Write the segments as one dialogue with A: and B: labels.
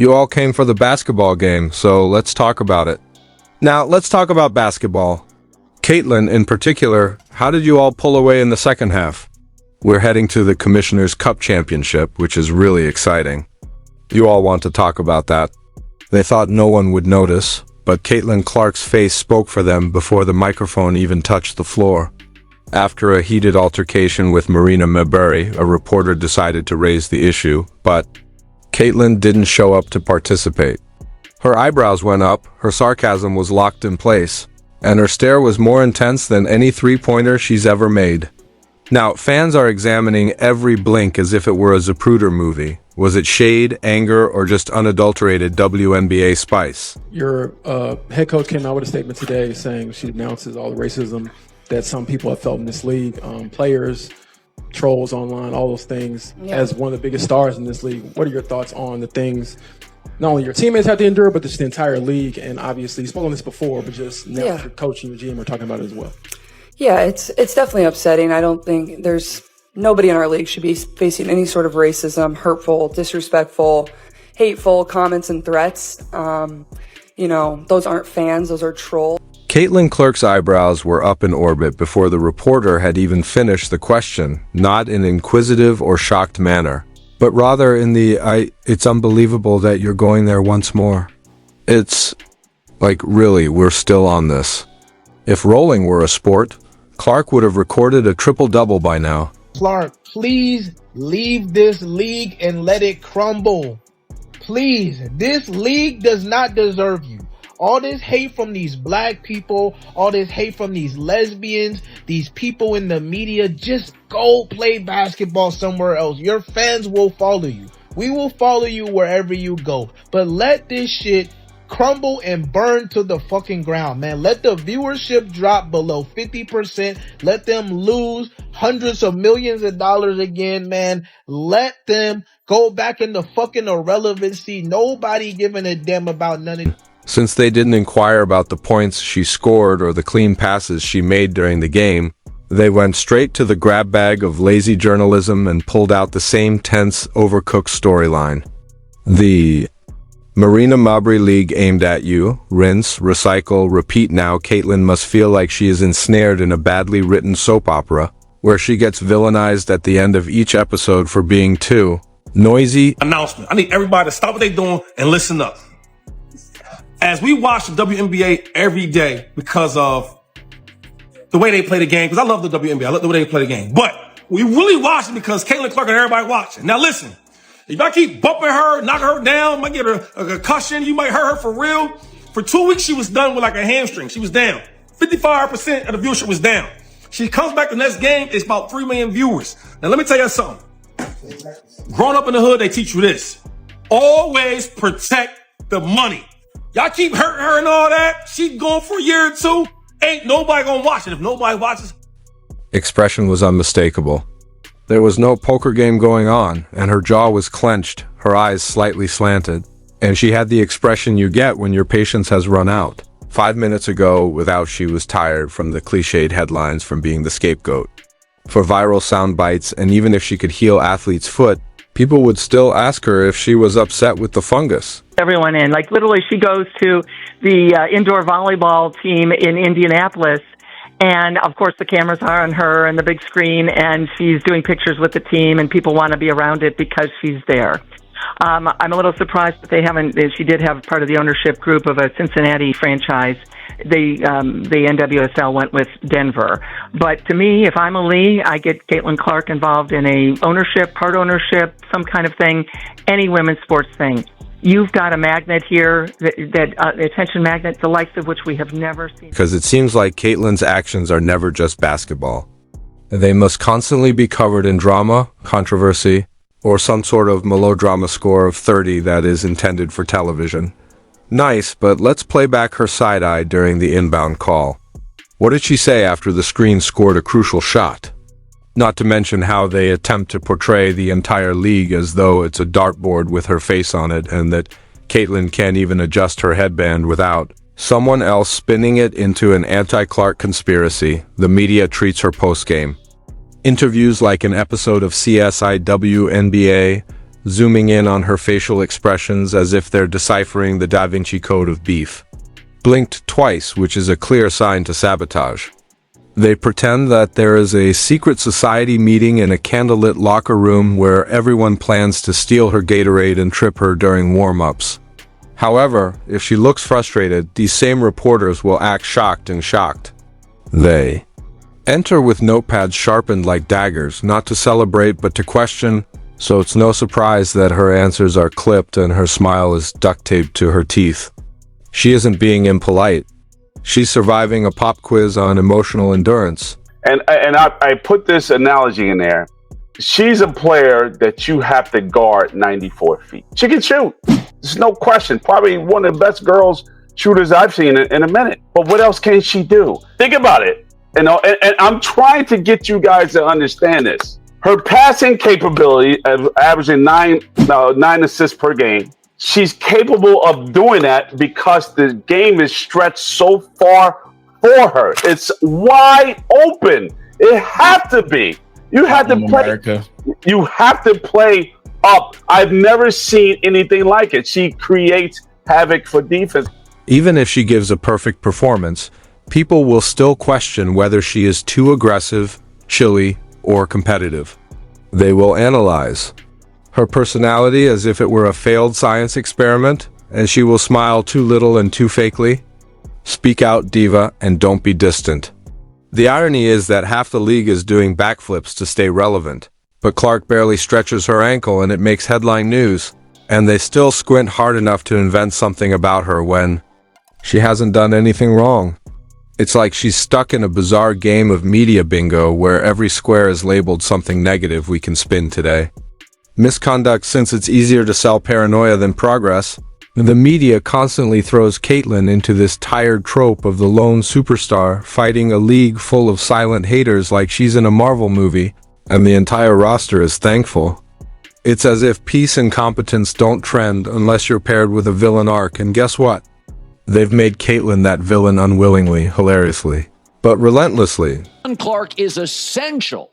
A: You all came for the basketball game, so let's talk about it. Now, let's talk about basketball. Caitlin, in particular, how did you all pull away in the second half? We're heading to the Commissioner's Cup Championship, which is really exciting. You all want to talk about that. They thought no one would notice, but Caitlin Clark's face spoke for them before the microphone even touched the floor. After a heated altercation with Marina Mabury, a reporter decided to raise the issue, but Caitlin didn't show up to participate. Her eyebrows went up, her sarcasm was locked in place, and her stare was more intense than any three-pointer she's ever made. Now, fans are examining every blink as if it were a Zapruder movie. Was it shade, anger, or just unadulterated WNBA spice?
B: Your head coach came out with a statement today saying she denounces all the racism that some people have felt in this league. Players, trolls online, all those things. Yeah. As one of the biggest stars in this league, what are your thoughts on the things not only your teammates have to endure, but just the entire league? And obviously, you spoke on this before, but just now your coach and your GM are talking about it as well.
C: Yeah, it's definitely upsetting. I don't think nobody in our league should be facing any sort of racism, hurtful, disrespectful, hateful comments and threats. Those aren't fans, those are trolls.
A: Caitlin Clark's eyebrows were up in orbit before the reporter had even finished the question, not in an inquisitive or shocked manner, but rather in it's unbelievable that you're going there once more. It's like, really, we're still on this. If rolling were a sport, Clark would have recorded a triple-double by now.
D: Clark, please leave this league and let it crumble. Please, this league does not deserve you. All this hate from these black people, all this hate from these lesbians, these people in the media, just go play basketball somewhere else. Your fans will follow you. We will follow you wherever you go. But let this shit crumble and burn to the fucking ground, man. Let the viewership drop below 50%. Let them lose hundreds of millions of dollars again, man. Let them go back into fucking irrelevancy. Nobody giving a damn about none of it.
A: Since they didn't inquire about the points she scored or the clean passes she made during the game, they went straight to the grab bag of lazy journalism and pulled out the same tense, overcooked storyline. The Marina Mabury League aimed at you. Rinse, recycle, repeat now. Caitlin must feel like she is ensnared in a badly written soap opera, where she gets villainized at the end of each episode for being too noisy.
E: Announcement. I need everybody to stop what they're doing and listen up. As we watch the WNBA every day because of the way they play the game, because I love the WNBA, I love the way they play the game, but we really watch it because Caitlin Clark and everybody watching. Now listen, if I keep bumping her, knocking her down, might get her a concussion, you might hurt her for real. For 2 weeks, she was done with like a hamstring. She was down. 55% of the viewership was down. She comes back the next game, it's about 3 million viewers. Now let me tell you something. Growing up in the hood, they teach you this. Always protect the money. Y'all keep hurting her and all that. She going for a year or two. Ain't nobody gonna watch it. If nobody watches.
A: Expression was unmistakable. There was no poker game going on, and her jaw was clenched, her eyes slightly slanted, and she had the expression you get when your patience has run out. 5 minutes ago, without she was tired from the cliched headlines from being the scapegoat. For viral sound bites, and even if she could heal athlete's foot, people would still ask her if she was upset with the fungus.
F: Everyone in, like literally she goes to the indoor volleyball team in Indianapolis, and of course the cameras are on her and the big screen, and she's doing pictures with the team, and people want to be around it because she's there. I'm a little surprised that they haven't. She did have part of the ownership group of a Cincinnati franchise. The NWSL went with Denver. But to me, if I'm a league, I get Caitlin Clark involved in a ownership, part ownership, some kind of thing, any women's sports thing. You've got a magnet here, that attention magnet, the likes of which we have never seen.
A: Because it seems like Caitlin's actions are never just basketball. They must constantly be covered in drama, controversy, or some sort of melodrama score of 30 that is intended for television. Nice, but let's play back her side-eye during the inbound call. What did she say after the screen scored a crucial shot? Not to mention how they attempt to portray the entire league as though it's a dartboard with her face on it, and that Caitlin can't even adjust her headband without someone else spinning it into an anti-Clark conspiracy. The media treats her post-game interviews like an episode of CSI WNBA, zooming in on her facial expressions as if they're deciphering the Da Vinci Code of beef. Blinked twice, which is a clear sign to sabotage. They pretend that there is a secret society meeting in a candlelit locker room where everyone plans to steal her Gatorade and trip her during warm-ups. However, if she looks frustrated, these same reporters will act shocked and shocked. They enter with notepads sharpened like daggers, not to celebrate but to question, so it's no surprise that her answers are clipped and her smile is duct taped to her teeth. She isn't being impolite. She's surviving a pop quiz on emotional endurance.
G: And I put this analogy in there. She's a player that you have to guard 94 feet. She can shoot. There's no question. Probably one of the best girls shooters I've seen in a minute. But what else can she do? Think about it. You know, and I'm trying to get you guys to understand this. Her passing capability of averaging nine assists per game. She's capable of doing that because the game is stretched so far for her. It's wide open. It have to be. You have to play. America. You have to play up. I've never seen anything like it. She creates havoc for defense.
A: Even if she gives a perfect performance, people will still question whether she is too aggressive, chilly, or competitive. They will analyze her personality as if it were a failed science experiment, and she will smile too little and too fakely. Speak out, diva, and don't be distant. The irony is that half the league is doing backflips to stay relevant, but Clark barely stretches her ankle and it makes headline news, and they still squint hard enough to invent something about her when she hasn't done anything wrong. It's like she's stuck in a bizarre game of media bingo where every square is labeled something negative we can spin today. Misconduct, since it's easier to sell paranoia than progress. The media constantly throws Caitlyn into this tired trope of the lone superstar fighting a league full of silent haters like she's in a Marvel movie, and the entire roster is thankful. It's as if peace and competence don't trend unless you're paired with a villain arc, and guess what? They've made Caitlyn that villain unwillingly, hilariously, but relentlessly.
H: Clark is essential.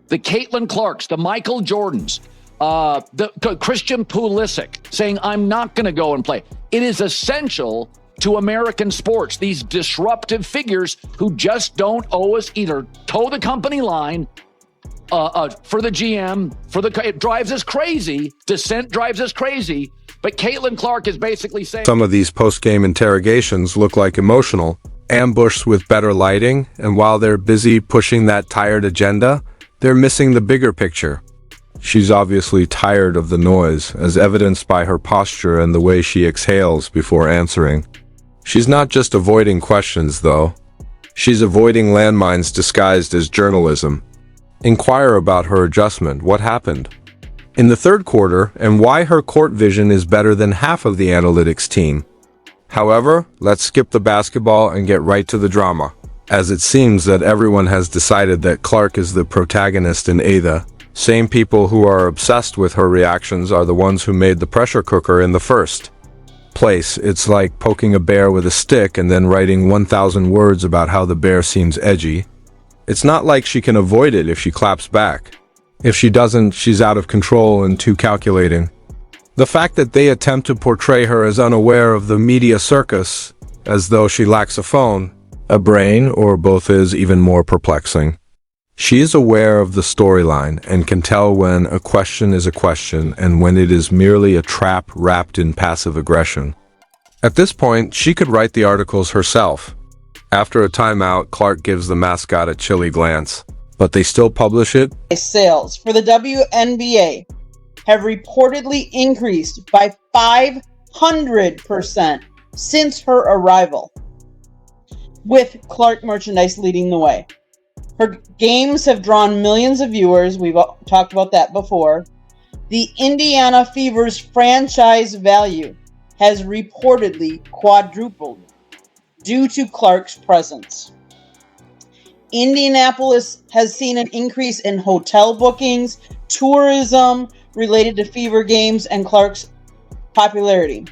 H: The Caitlyn Clarks, the Michael Jordans, the Christian Pulisic saying, I'm not going to go and play. It is essential to American sports. These disruptive figures who just don't owe us either toe the company line for the GM, it drives us crazy. Dissent drives us crazy. But Caitlyn Clark is basically saying
A: some of these post-game interrogations look like emotional, ambushed with better lighting, and while they're busy pushing that tired agenda, they're missing the bigger picture. She's obviously tired of the noise, as evidenced by her posture and the way she exhales before answering. She's not just avoiding questions, though. She's avoiding landmines disguised as journalism. Inquire about her adjustment. What happened in the third quarter, and why her court vision is better than half of the analytics team. However, let's skip the basketball and get right to the drama, as it seems that everyone has decided that Clark is the protagonist in Ada. Same people who are obsessed with her reactions are the ones who made the pressure cooker in the first place. It's like poking a bear with a stick and then writing 1,000 words about how the bear seems edgy. It's not like she can avoid it if she claps back. If she doesn't, she's out of control and too calculating. The fact that they attempt to portray her as unaware of the media circus, as though she lacks a phone, a brain, or both, is even more perplexing. She is aware of the storyline and can tell when a question is a question and when it is merely a trap wrapped in passive aggression. At this point, she could write the articles herself. After a timeout, Clark gives the mascot a chilly glance, but they still publish it.
I: Sales for the WNBA have reportedly increased by 500% since her arrival, with Clark merchandise leading the way. Her games have drawn millions of viewers. We've talked about that before. The Indiana Fever's franchise value has reportedly quadrupled due to Clark's presence. Indianapolis has seen an increase in hotel bookings, tourism related to Fever games, and Clark's popularity.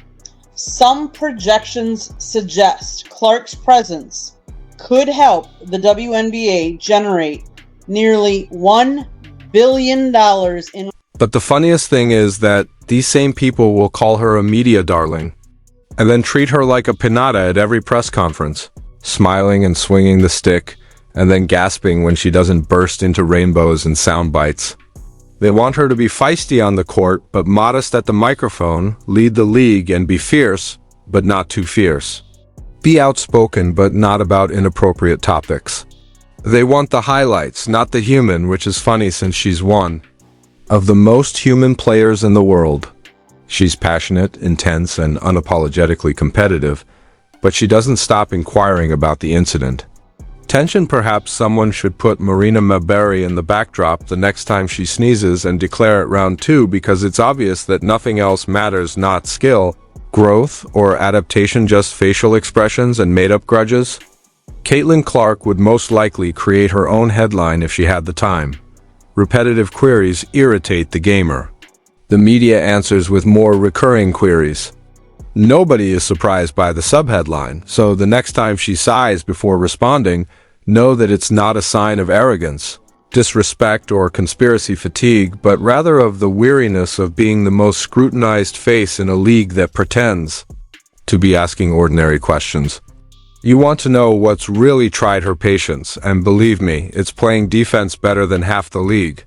I: Some projections suggest Clark's presence could help the WNBA generate nearly $1 billion in...
A: But the funniest thing is that these same people will call her a media darling, and then treat her like a pinata at every press conference, smiling and swinging the stick, and then gasping when she doesn't burst into rainbows and sound bites. They want her to be feisty on the court, but modest at the microphone, lead the league, and be fierce, but not too fierce. Be outspoken, but not about inappropriate topics. They want the highlights, not the human, which is funny since she's one of the most human players in the world. She's passionate, intense, and unapologetically competitive, but she doesn't stop inquiring about the incident. Tension. Perhaps someone should put Marina Maberry in the backdrop the next time she sneezes and declare it round 2, because it's obvious that nothing else matters, not skill, growth, or adaptation, just facial expressions and made-up grudges. Caitlin Clark would most likely create her own headline if she had the time. Repetitive queries irritate the gamer. The media answers with more recurring queries. Nobody is surprised by the subheadline, so the next time she sighs before responding, know that it's not a sign of arrogance, disrespect, or conspiracy fatigue, but rather of the weariness of being the most scrutinized face in a league that pretends to be asking ordinary questions. You want to know what's really tried her patience, and believe me, it's playing defense better than half the league.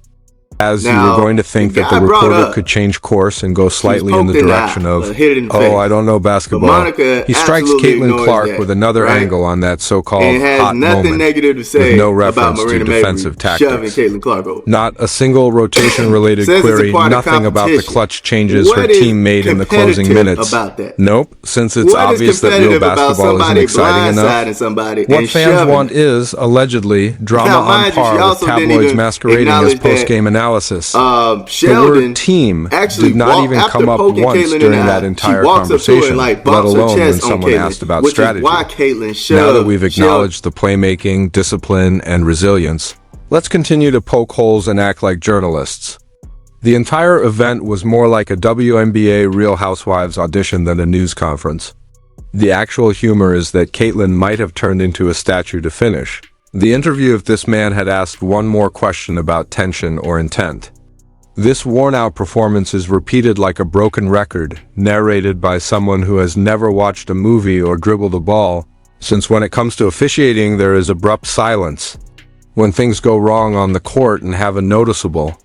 A: As you were going to think that the reporter could change course and go slightly in the direction of, oh, I don't know basketball. He strikes Caitlin Clark with another angle on that so-called hot moment with no reference to defensive tactics. Not a single rotation-related query, nothing about the clutch changes her team made in the closing minutes. Nope, since it's obvious that real basketball isn't exciting enough. What fans want is, allegedly, drama on par with tabloids masquerading as post-game analysis. The word team did not even come up once during that entire conversation, let alone when someone asked about strategy. Now that we've acknowledged the playmaking, discipline, and resilience, let's continue to poke holes and act like journalists. The entire event was more like a WNBA Real Housewives audition than a news conference. The actual humor is that Caitlin might have turned into a statue to finish. The interview if this man had asked one more question about tension or intent. This worn-out performance is repeated like a broken record, narrated by someone who has never watched a movie or dribbled a ball, since when it comes to officiating there is abrupt silence. When things go wrong on the court and have a noticeable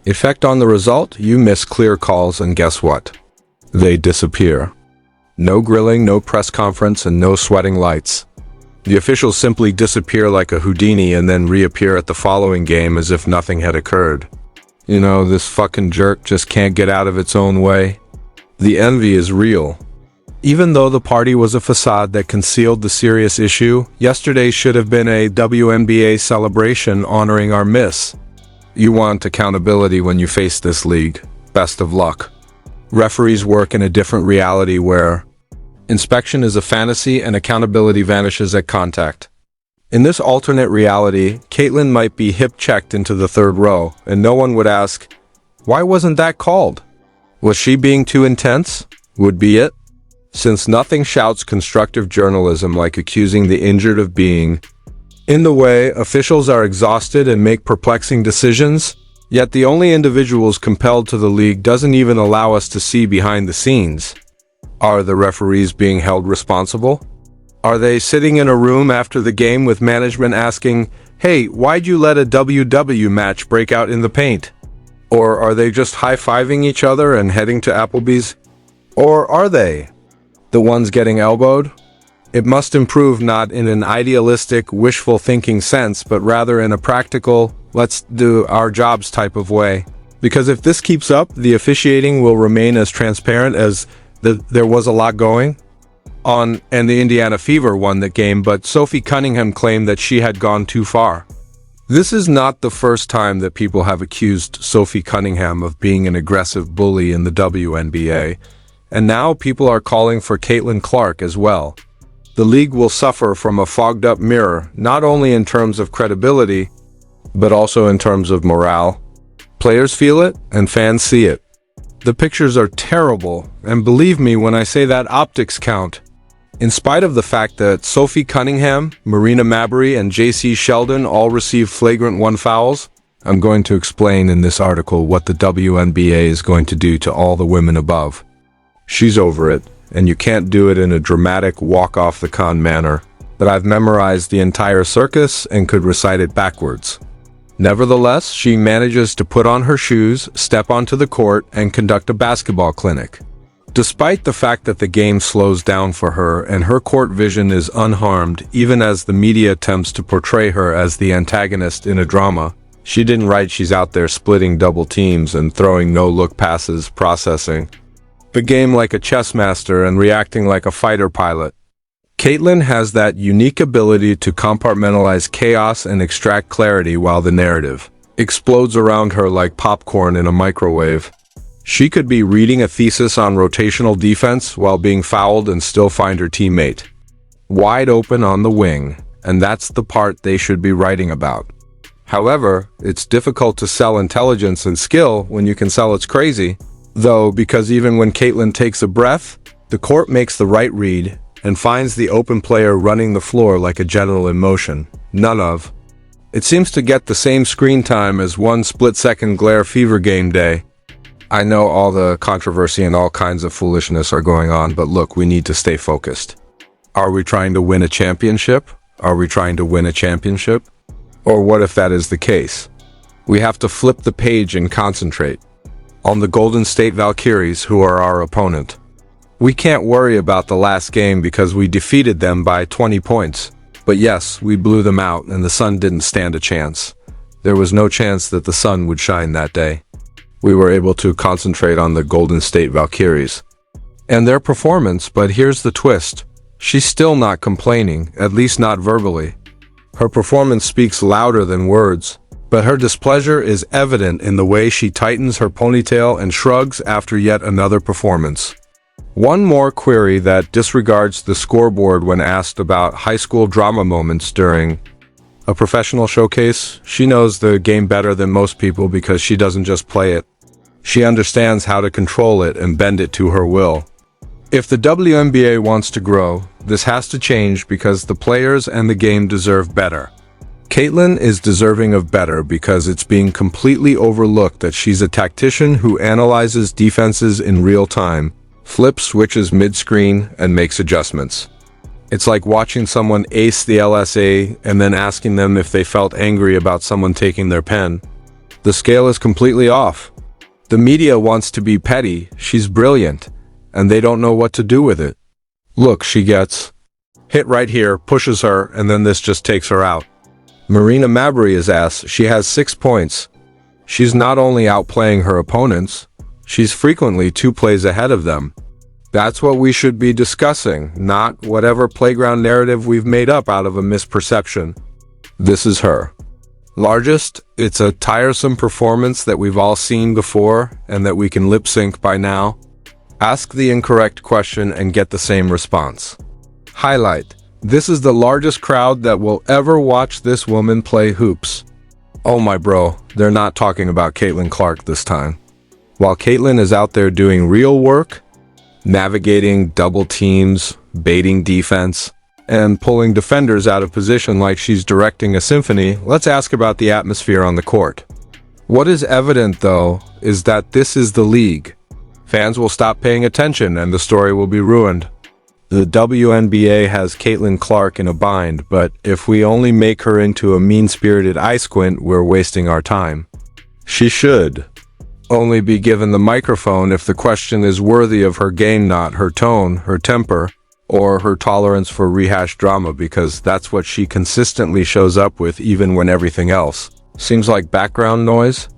A: effect on the result, you miss clear calls, and guess what? They disappear. No grilling, no press conference, and no sweating lights. The officials simply disappear like a Houdini and then reappear at the following game as if nothing had occurred. You know, this fucking jerk just can't get out of its own way. The envy is real. Even though the party was a facade that concealed the serious issue, yesterday should have been a WNBA celebration honoring our miss. You want accountability when you face this league. Best of luck. Referees work in a different reality where inspection is a fantasy and accountability vanishes at contact. In this alternate reality, Caitlin might be hip-checked into the third row, and no one would ask, why wasn't that called? Was she being too intense? Would be it? Since nothing shouts constructive journalism like accusing the injured of being in the way, officials are exhausted and make perplexing decisions, yet the only individuals compelled to the league doesn't even allow us to see behind the scenes. Are the referees being held responsible? Are they sitting in a room after the game with management asking, hey, why'd you let a WW match break out in the paint? Or are they just high-fiving each other and heading to Applebee's? Or are they the ones getting elbowed? It must improve not in an idealistic, wishful thinking sense, but rather in a practical, let's do our jobs type of way. Because if this keeps up, the officiating will remain as transparent as there was a lot going on, and the Indiana Fever won the game, but Sophie Cunningham claimed that she had gone too far. This is not the first time that people have accused Sophie Cunningham of being an aggressive bully in the WNBA, and now people are calling for Caitlin Clark as well. The league will suffer from a fogged-up mirror, not only in terms of credibility, but also in terms of morale. Players feel it, and fans see it. The pictures are terrible, and believe me when I say that optics count. In spite of the fact that Sophie Cunningham, Marina Maberry, and JC Sheldon all received flagrant 1 fouls, I'm going to explain in this article what the WNBA is going to do to all the women above. She's over it, and you can't do it in a dramatic walk-off-the-con manner that I've memorized the entire circus and could recite it backwards. Nevertheless, she manages to put on her shoes, step onto the court, and conduct a basketball clinic. Despite the fact that the game slows down for her and her court vision is unharmed, even as the media attempts to portray her as the antagonist in a drama, she didn't write she's out there splitting double teams and throwing no-look passes, processing the game like a chess master and reacting like a fighter pilot. Caitlin has that unique ability to compartmentalize chaos and extract clarity while the narrative explodes around her like popcorn in a microwave. She could be reading a thesis on rotational defense while being fouled and still find her teammate wide open on the wing, and that's the part they should be writing about. However, it's difficult to sell intelligence and skill when you can sell it's crazy, though, because even when Caitlin takes a breath, the court makes the right read and finds the open player running the floor like a general in motion. None of it seems to get the same screen time as one split-second glare fever game day. I know all the controversy and all kinds of foolishness are going on, but look, we need to stay focused. Are we trying to win a championship? Are we trying to win a championship? Or what if that is the case? We have to flip the page and concentrate on the Golden State Valkyries, who are our opponent. We can't worry about the last game because we defeated them by 20 points. But yes, we blew them out and the sun didn't stand a chance. There was no chance that the sun would shine that day. We were able to concentrate on the Golden State Valkyries and their performance, but here's the twist. She's still not complaining, at least not verbally. Her performance speaks louder than words, but her displeasure is evident in the way she tightens her ponytail and shrugs after yet another performance. One more query that disregards the scoreboard when asked about high school drama moments during a professional showcase. She knows the game better than most people because she doesn't just play it. She understands how to control it and bend it to her will. If the WNBA wants to grow, this has to change because the players and the game deserve better. Caitlin is deserving of better because it's being completely overlooked that she's a tactician who analyzes defenses in real time, flips switches mid-screen, and makes adjustments. It's like watching someone ace the LSA and then asking them if they felt angry about someone taking their pen. The scale is completely off. The media wants to be petty, she's brilliant, and they don't know what to do with it. Look, she gets hit right here, pushes her, and then this just takes her out. Marina Mabrey is ass. She has 6 points. She's not only outplaying her opponents, she's frequently 2 plays ahead of them. That's what we should be discussing, not whatever playground narrative we've made up out of a misperception. This is her largest. It's a tiresome performance that we've all seen before and that we can lip sync by now. Ask the incorrect question and get the same response. Highlight: this is the largest crowd that will ever watch this woman play hoops. Oh my bro, they're not talking about Caitlin Clark this time. While Caitlin is out there doing real work, navigating double teams, baiting defense, and pulling defenders out of position like she's directing a symphony, let's ask about the atmosphere on the court. What is evident, though, is that this is the league. Fans will stop paying attention and the story will be ruined. The WNBA has Caitlin Clark in a bind, but if we only make her into a mean-spirited eye squint, we're wasting our time. She should only be given the microphone if the question is worthy of her game, not her tone, her temper, or her tolerance for rehashed drama, because that's what she consistently shows up with even when everything else seems like background noise.